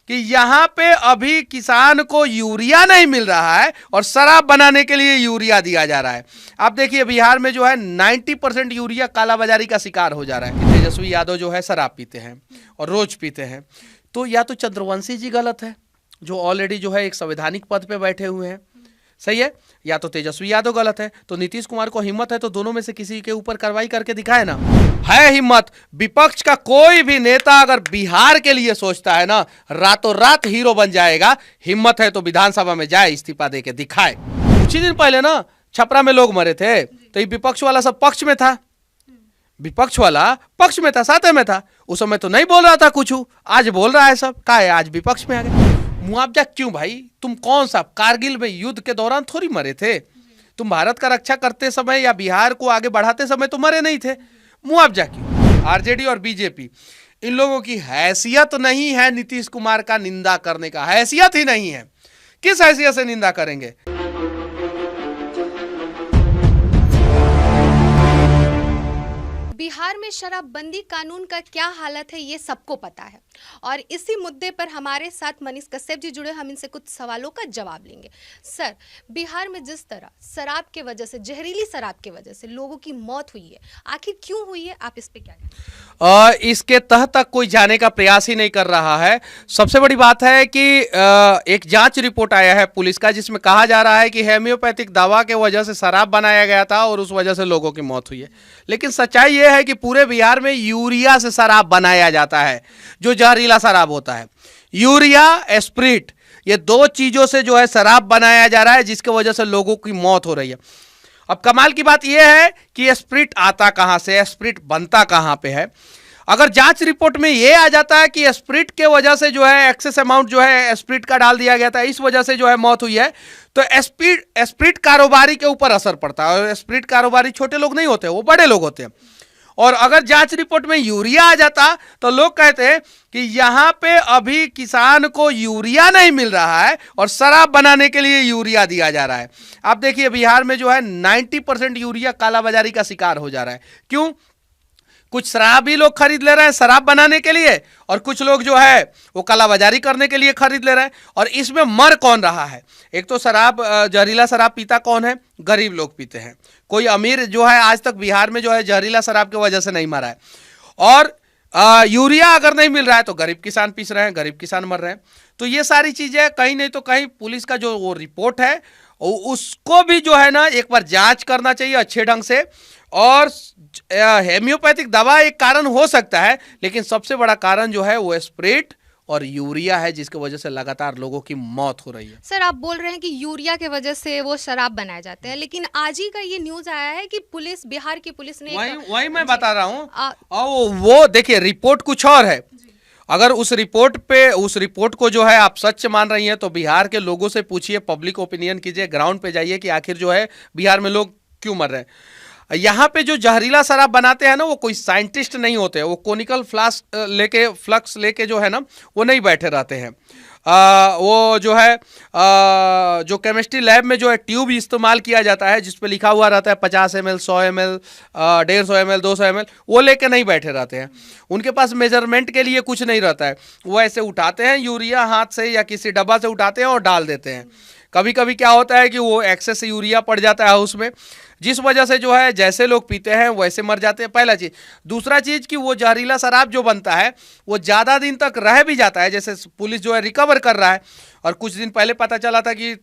कि यहाँ पे अभी किसान को यूरिया नहीं मिल रहा है और शराब बनाने के लिए यूरिया दिया जा रहा है। आप देखिए बिहार में जो है 90% यूरिया कालाबाजारी का शिकार हो जा रहा है। तेजस्वी यादव जो है शराब पीते हैं और रोज पीते हैं। तो या तो चंद्रवंशी जी गलत है जो ऑलरेडी जो है एक संवैधानिक पद पे बैठे हुए हैं, सही है, या तो तेजस्वी यादव गलत है। तो नीतीश कुमार को हिम्मत है तो दोनों में से किसी के ऊपर कार्रवाई करके दिखाए ना। है हिम्मत, विपक्ष का कोई भी नेता अगर बिहार के लिए सोचता है ना रातों रात हीरो बन जाएगा। हिम्मत है तो विधानसभा में जाए, इस्तीफा दे के दिखाए। कुछ ही दिन पहले ना छपरा में लोग मरे थे तो ये विपक्ष वाला सब पक्ष में था, विपक्ष वाला पक्ष में था, साथ में था। उस समय तो नहीं बोल रहा था कुछ, आज बोल रहा है सब। का है आज विपक्ष में आ गए। मुआवजा क्यों भाई? तुम कौन सा कारगिल में युद्ध के दौरान थोड़ी मरे थे? तुम भारत का रक्षा करते समय या बिहार को आगे बढ़ाते समय तो मरे नहीं थे। मुआवजा क्यों? आरजेडी और बीजेपी इन लोगों की हैसियत नहीं है नीतीश कुमार का निंदा करने का, हैसियत ही नहीं है। किस हैसियत से निंदा करेंगे? बिहार में शराबबंदी कानून का क्या हालत है ये सबको पता है और इसी मुद्दे पर हमारे साथ मनीष कश्यप जी जुड़े। हम इनसे कुछ सवालों का जवाब लेंगे। सर, बिहार में जिस तरह शराब के वजह से, जहरीली शराब के वजह से लोगों की मौत हुई है, आखिर क्यों हुई है? आप इस पे क्या कहें? इसके तह तक कोई जाने का प्रयास ही नहीं कर रहा है। सबसे बड़ी बात है कि एक जांच रिपोर्ट आया है पुलिस का जिसमें कहा जा रहा है कि होम्योपैथिक दवा के वजह से शराब बनाया गया था और उस वजह से लोगों की मौत हुई है। लेकिन सच्चाई यह है कि पूरे बिहार में यूरिया से शराब बनाया जाता है, जो जहरीला शराब होता है। यूरिया, एस्प्रिट, ये दो चीजों से जो है शराब बनाया जा रहा है जिसकी वजह से लोगों की मौत हो रही है। अब कमाल की बात यह है कि एस्प्रिट आता कहां से, एस्प्रिट बनता कहां पे है। अगर जांच रिपोर्ट में यह आ जाता है कि एस्प्रिट के वजह से जो है एक्सेस अमाउंट जो है एस्प्रिट का डाल दिया गया था, इस वजह से जो है मौत हुई है, तो एस्प्रिट कारोबारी के ऊपर असर पड़ता है। और एस्प्रिट कारोबारी छोटे लोग नहीं होते, वो बड़े लोग होते हैं। और अगर जांच रिपोर्ट में यूरिया आ जाता तो लोग कहते हैं कि यहां पे अभी किसान को यूरिया नहीं मिल रहा है और शराब बनाने के लिए यूरिया दिया जा रहा है। आप देखिए बिहार में जो है 90% यूरिया कालाबाजारी का शिकार हो जा रहा है। क्यों? कुछ शराबी लोग खरीद ले रहे हैं शराब बनाने के लिए और कुछ लोग जो है वो कालाबाजारी करने के लिए खरीद ले रहे हैं। और इसमें मर कौन रहा है? एक तो शराब, जहरीला शराब पीता कौन है? गरीब लोग पीते हैं। कोई अमीर जो है आज तक बिहार में जो है जहरीला शराब की वजह से नहीं मरा है। और यूरिया अगर नहीं मिल रहा है तो गरीब किसान पीस रहे हैं, गरीब किसान मर रहे हैं। तो ये सारी चीजें कहीं नहीं तो कहीं पुलिस का जो वो रिपोर्ट है उसको भी जो है ना एक बार जांच करना चाहिए अच्छे ढंग से। और होम्योपैथिक दवा एक कारण हो सकता है, लेकिन सबसे बड़ा कारण जो है वो एस्प्रिट और यूरिया है जिसकी वजह से लगातार लोगों की मौत हो रही है। सर, आप बोल रहे हैं कि यूरिया के वजह से वो शराब बनाए जाते हैं, लेकिन आज ही का ये न्यूज आया है कि पुलिस, बिहार की पुलिस ने वही मैं बता रहा हूँ। और वो देखिए रिपोर्ट कुछ और है। अगर उस रिपोर्ट को जो है आप सच मान रही हैं तो बिहार के लोगों से पूछिए, पब्लिक ओपिनियन कीजिए, ग्राउंड पे जाइए कि आखिर जो है बिहार में लोग क्यों मर रहे हैं। यहाँ पे जो जहरीला शराब बनाते हैं ना वो कोई साइंटिस्ट नहीं होते, वो कोनिकल फ्लक्स लेके जो है ना वो नहीं बैठे रहते हैं। वो जो है जो केमिस्ट्री लैब में जो है ट्यूब इस्तेमाल किया जाता है जिस पे लिखा हुआ रहता है 50 ml, 100 ml, 150 ml, 200 ml, वो लेके नहीं बैठे रहते हैं। उनके पास मेजरमेंट के लिए कुछ नहीं रहता है। वो ऐसे उठाते हैं यूरिया हाथ से या किसी डब्बा से उठाते हैं और डाल देते हैं। कभी कभी क्या होता है कि वो एक्सेस यूरिया पड़ जाता है उसमें, जिस वजह से जो है जैसे लोग पीते हैं वैसे मर जाते हैं। पहला चीज। दूसरा चीज कि वो जहरीला शराब जो बनता है वो ज़्यादा दिन तक रह भी जाता है। जैसे पुलिस जो है रिकवर कर रहा है और कुछ दिन पहले पता चला था कि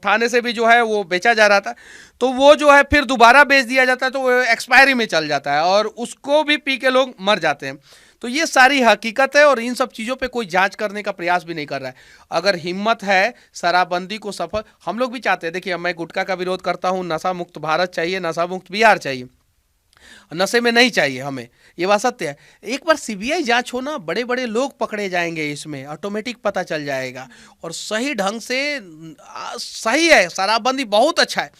थाने से भी जो है वो बेचा जा रहा था, तो वो जो है फिर दोबारा बेच दिया जाता है तो वो एक्सपायरी में चल जाता है और उसको भी पी के लोग मर जाते हैं। तो ये सारी हकीकत है और इन सब चीज़ों पे कोई जांच करने का प्रयास भी नहीं कर रहा है। अगर हिम्मत है शराबबंदी को सफल, हम लोग भी चाहते हैं। देखिए मैं गुटखा का विरोध करता हूँ, नशा मुक्त भारत चाहिए, नशा मुक्त बिहार चाहिए, नशे में नहीं चाहिए हमें, ये बात सत्य है। एक बार सीबीआई जांच हो ना, बड़े बड़े लोग पकड़े जाएंगे, इसमें ऑटोमेटिक पता चल जाएगा और सही ढंग से। सही है शराबबंदी बहुत अच्छा है,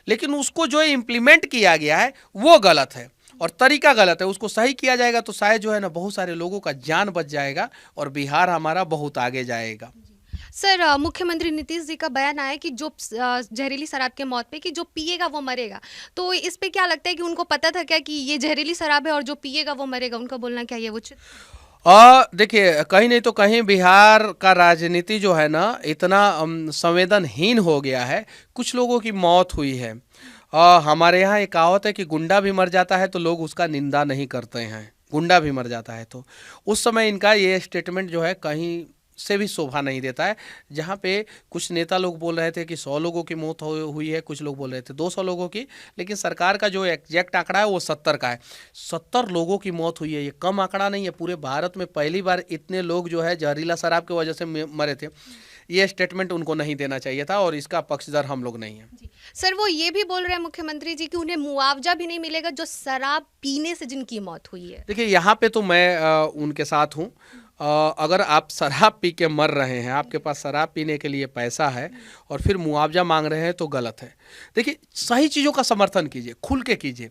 लेकिन उसको जो इम्प्लीमेंट किया गया है वो गलत है और तरीका गलत है। उसको सही किया जाएगा तो शायद जो है ना बहुत सारे लोगों का जान बच जाएगा और बिहार हमारा बहुत आगे जाएगा। सर, मुख्यमंत्री नीतीश जी का बयान आया कि जो जहरीली शराब के मौत पे कि जो पिएगा वो मरेगा, तो इस पे क्या लगता है कि उनको पता था क्या कि ये जहरीली शराब है और जो पिएगा वो मरेगा? उनका बोलना क्या ये उचित? देखिए, कहीं नहीं तो कहीं बिहार का राजनीति जो है ना इतना संवेदनहीन हो गया है। कुछ लोगों की मौत हुई है। हमारे यहाँ एक कहावत है कि गुंडा भी मर जाता है तो लोग उसका निंदा नहीं करते हैं। गुंडा भी मर जाता है तो उस समय इनका ये स्टेटमेंट जो है कहीं से भी शोभा नहीं देता है। जहाँ पे कुछ नेता लोग बोल रहे थे कि 100 लोगों की मौत हुई है, कुछ लोग बोल रहे थे 200 लोगों की, लेकिन सरकार का जो एग्जैक्ट आंकड़ा है वो 70 का है। 70 लोगों की मौत हुई है, ये कम आंकड़ा नहीं है। पूरे भारत में पहली बार इतने लोग जो है जहरीला शराब की वजह से मरे थे। ये स्टेटमेंट उनको नहीं देना चाहिए था और इसका पक्षधर हम लोग नहीं हैं। सर, वो ये भी बोल रहे हैं मुख्यमंत्री जी कि उन्हें मुआवजा भी नहीं मिलेगा जो शराब पीने से जिनकी मौत हुई है। देखिए, यहाँ पे तो मैं उनके साथ हूँ। अगर आप शराब पी के मर रहे हैं, आपके पास शराब पीने के लिए पैसा है और फिर मुआवजा मांग रहे हैं तो गलत है। देखिए, सही चीज़ों का समर्थन कीजिए, खुल के कीजिए।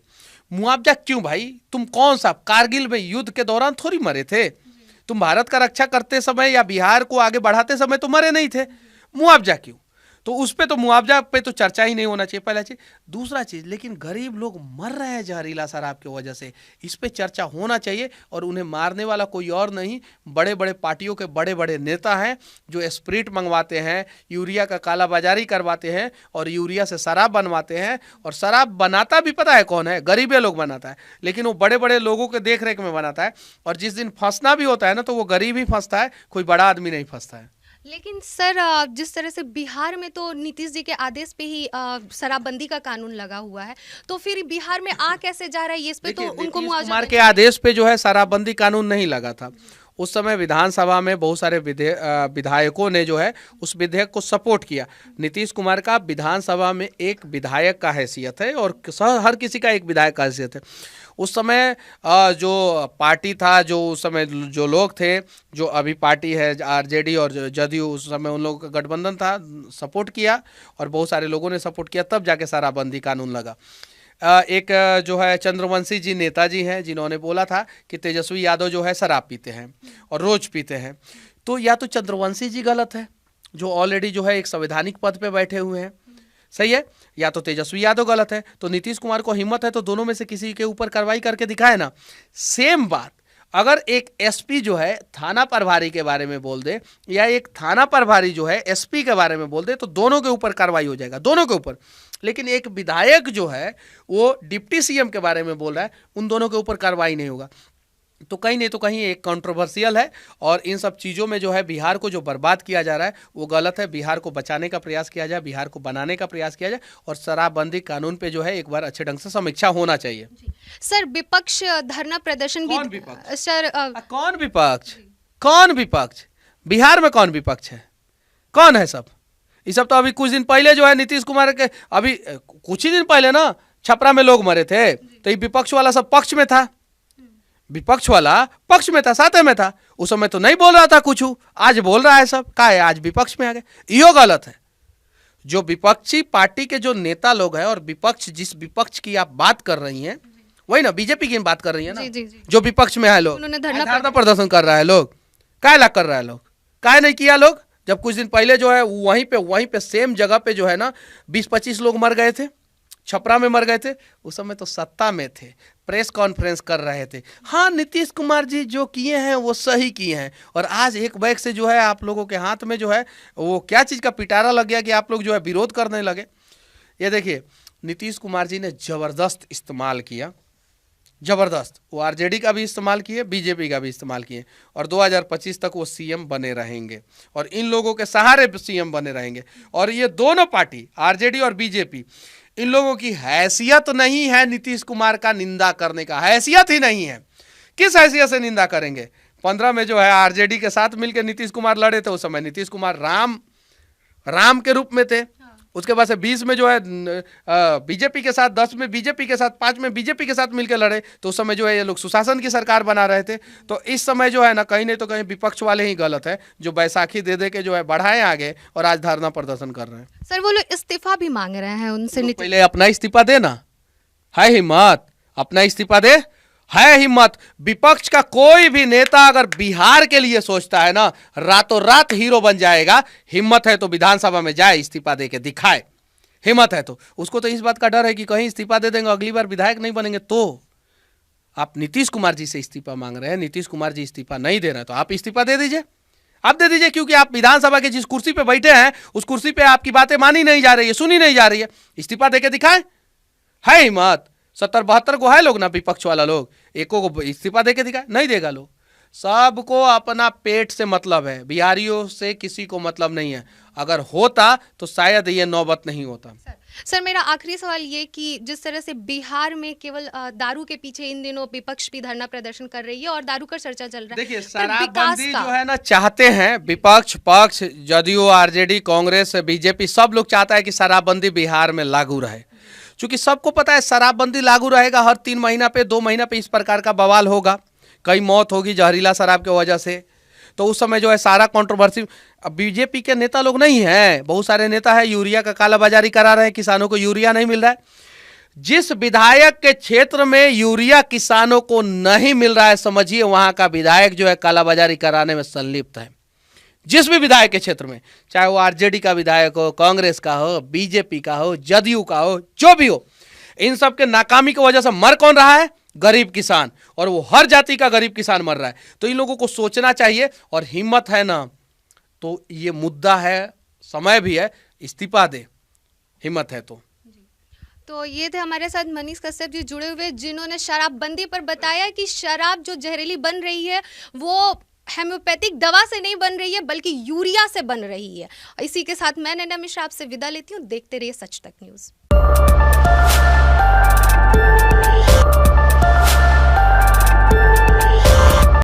मुआवजा क्यों भाई? तुम कौन सा कारगिल में युद्ध के दौरान थोड़ी मरे थे? तुम भारत का रक्षा करते समय या बिहार को आगे बढ़ाते समय तो मरे नहीं थे। मुआवजा क्यों? तो उस पे तो मुआवजा पे तो चर्चा ही नहीं होना चाहिए, पहला चीज। दूसरा चीज, लेकिन गरीब लोग मर रहे हैं जहरीला शराब की वजह से, इस पे चर्चा होना चाहिए। और उन्हें मारने वाला कोई और नहीं, बड़े बड़े पार्टियों के बड़े बड़े नेता हैं जो स्प्रिट मंगवाते हैं, यूरिया का कालाबाजारी करवाते हैं और यूरिया से शराब बनवाते हैं। और शराब बनाता भी पता है कौन है? गरीबे लोग बनाता है, लेकिन वो बड़े बड़े लोगों के देख रेख में बनाता है। और जिस दिन फंसना भी होता है ना, तो वो गरीब ही फंसता है, कोई बड़ा आदमी नहीं फंसता है। लेकिन सर, जिस तरह से बिहार में तो नीतीश जी के आदेश पे ही शराबबंदी का कानून लगा हुआ है, तो फिर बिहार में आ कैसे जा रहा है ये? इस पे तो उनको नीतीश मुआवजा कुमार के आदेश पे जो है शराबबंदी कानून नहीं लगा था। उस समय विधानसभा में बहुत सारे विधायकों ने जो है उस विधेयक को सपोर्ट किया। नीतीश कुमार का विधानसभा में एक विधायक का हैसियत है और हर किसी का एक विधायक का हैसियत है। उस समय जो पार्टी था, जो उस समय जो लोग थे, जो अभी पार्टी है आरजेडी और जदयू, उस समय उन लोगों का गठबंधन था, सपोर्ट किया और बहुत सारे लोगों ने सपोर्ट किया, तब जाके शराबबंदी कानून लगा। एक जो है चंद्रवंशी जी नेताजी हैं, जिन्होंने बोला था कि तेजस्वी यादव जो है शराब पीते हैं और रोज पीते हैं। तो या तो चंद्रवंशी जी गलत है, जो ऑलरेडी जो है एक संवैधानिक पद पे बैठे हुए हैं, सही है, या तो तेजस्वी यादव गलत है। तो नीतीश कुमार को हिम्मत है तो दोनों में से किसी के ऊपर कार्रवाई करके दिखाए ना। सेम बात अगर एक एसपी जो है थाना प्रभारी के बारे में बोल दे, या एक थाना प्रभारी जो है एसपी के बारे में बोल दे, तो दोनों के ऊपर कार्रवाई हो जाएगा, दोनों के ऊपर। लेकिन एक विधायक जो है वो डिप्टी सीएम के बारे में बोल रहा है, उन दोनों के ऊपर कार्रवाई नहीं होगा। तो कहीं नहीं तो कहीं एक कंट्रोवर्शियल है। और इन सब चीज़ों में जो है बिहार को जो बर्बाद किया जा रहा है वो गलत है। बिहार को बचाने का प्रयास किया जाए, बिहार को बनाने का प्रयास किया जाए और शराबबंदी कानून पे जो है एक बार अच्छे ढंग से समीक्षा होना चाहिए। सर, विपक्ष धरना प्रदर्शन भी कौन विपक्ष? सर, कौन विपक्ष? कौन विपक्ष? बिहार में कौन विपक्ष है? कौन है सब? ये सब तो अभी कुछ दिन पहले जो है नीतीश कुमार के, अभी कुछ ही दिन पहले ना छपरा में लोग मरे थे, तो ये विपक्ष वाला सब पक्ष में था, विपक्ष वाला पक्ष में था, साथ में था। उस समय तो नहीं बोल रहा था कुछ, आज बोल रहा है सब। का है आज विपक्ष में आ गए, यो गलत है। जो विपक्षी पार्टी के जो नेता लोग हैं, और विपक्ष जिस विपक्ष की आप बात कर रही हैं वही ना बीजेपी की बात कर रही है ना, जी। जो विपक्ष में है लोग, उन्होंने धरना प्रदर्शन कर रहा है लोग, काय ला कर रहा है लोग, काय नहीं किया लोग? जब कुछ दिन पहले जो है वहीं पे सेम जगह पे जो है ना 20-25 लोग मर गए थे, छपरा में मर गए थे। उस समय तो सत्ता में थे, प्रेस कॉन्फ्रेंस कर रहे थे। हाँ, नीतीश कुमार जी जो किए हैं वो सही किए हैं। और आज एक बैग से जो है आप लोगों के हाथ में जो है वो क्या चीज़ का पिटारा लग गया कि आप लोग जो है विरोध करने लगे। ये देखिए, नीतीश कुमार जी ने ज़बरदस्त इस्तेमाल किया, ज़बरदस्त। वो आरजेडी का भी इस्तेमाल किए, बीजेपी का भी इस्तेमाल किए, और 2025 तक वो सीएम बने रहेंगे और इन लोगों के सहारे सीएम बने रहेंगे। और ये दोनों पार्टी आरजेडी और बीजेपी, इन लोगों की हैसियत नहीं है नीतीश कुमार का निंदा करने का, हैसियत ही नहीं है। किस हैसियत से निंदा करेंगे? 15 में जो है आरजेडी के साथ मिलकर नीतीश कुमार लड़े थे, उस समय नीतीश कुमार राम के रूप में थे। उसके बाद से 20 में जो है बीजेपी के साथ, 10 में बीजेपी के साथ, 5 में बीजेपी के साथ मिलकर लड़े, तो उस समय जो है ये लोग सुशासन की सरकार बना रहे थे। तो इस समय जो है ना कहीं नहीं तो कहीं विपक्ष वाले ही गलत है, जो बैसाखी दे के जो है बढ़ाए आगे और आज धरना प्रदर्शन कर रहे हैं। सर, वो लोग इस्तीफा भी मांग रहे हैं उनसे। पहले अपना इस्तीफा देना है, हिम्मत अपना इस्तीफा दे, है हिम्मत। विपक्ष का कोई भी नेता अगर बिहार के लिए सोचता है ना, रातों रात हीरो बन जाएगा। हिम्मत है तो विधानसभा में जाए, इस्तीफा दे के दिखाए। हिम्मत है तो उसको तो इस बात का डर है कि कहीं इस्तीफा दे देंगे, अगली बार विधायक नहीं बनेंगे तो आप नीतीश कुमार जी से इस्तीफा मांग रहे हैं, नीतीश कुमार जी इस्तीफा नहीं दे रहे हैं, तो आप इस्तीफा दे दीजिए, आप दे दीजिए, क्योंकि आप विधानसभा के जिस कुर्सी पे बैठे हैं उस कुर्सी पे आपकी बातें मानी नहीं जा रही है, सुनी नहीं जा रही है। इस्तीफा देके दिखाएं, है हिम्मत? 70-72 को है लोग ना, विपक्ष वाला लोग, एको को इस्तीफा देके दिखाए, नहीं देगा लोग। सबको अपना पेट से मतलब है, बिहारियों से किसी को मतलब नहीं है। अगर होता तो शायद ये नौबत नहीं होता। सर मेरा आखिरी सवाल ये कि जिस तरह से बिहार में केवल दारू के पीछे इन दिनों विपक्ष भी धरना प्रदर्शन कर रही है और दारू का चर्चा चल रहा है, देखिए शराबबंदी जो है ना चाहते हैं विपक्ष पक्ष, जदयू, आरजेडी, कांग्रेस, बीजेपी, सब लोग चाहता है कि शराबबंदी बिहार में लागू रहे, क्योंकि सबको पता है शराबबंदी लागू रहेगा हर 3 महीना पे 2 महीना पे इस प्रकार का बवाल होगा, कई मौत होगी जहरीला शराब की वजह से। तो उस समय जो है सारा कंट्रोवर्सी, अब बीजेपी के नेता लोग नहीं हैं, बहुत सारे नेता है यूरिया का कालाबाजारी करा रहे हैं, किसानों को यूरिया नहीं मिल रहा है। जिस विधायक के क्षेत्र में यूरिया किसानों को नहीं मिल रहा है, समझिए वहां का विधायक जो है कालाबाजारी कराने में संलिप्त है। जिस भी विधायक के क्षेत्र में, चाहे वो आरजेडी का विधायक हो, कांग्रेस का हो, बीजेपी का हो, जदयू का हो, जो भी हो, इन सब के नाकामी की वजह से मर कौन रहा है? गरीब किसान, और वो हर जाति का गरीब किसान मर रहा है। तो इन लोगों को सोचना चाहिए, और हिम्मत है ना तो ये मुद्दा है, समय भी है, इस्तीफा दे, हिम्मत है तो ये थे हमारे साथ मनीष कश्यप जी जुड़े हुए, जिन्होंने शराबबंदी पर बताया कि शराब जो जहरीली बन रही है वो हेम्योपैथिक दवा से नहीं बन रही है बल्कि यूरिया से बन रही है। इसी के साथ मैं नैना मिश्रा आपसे विदा लेती हूँ। देखते रहिए सच तक न्यूज़।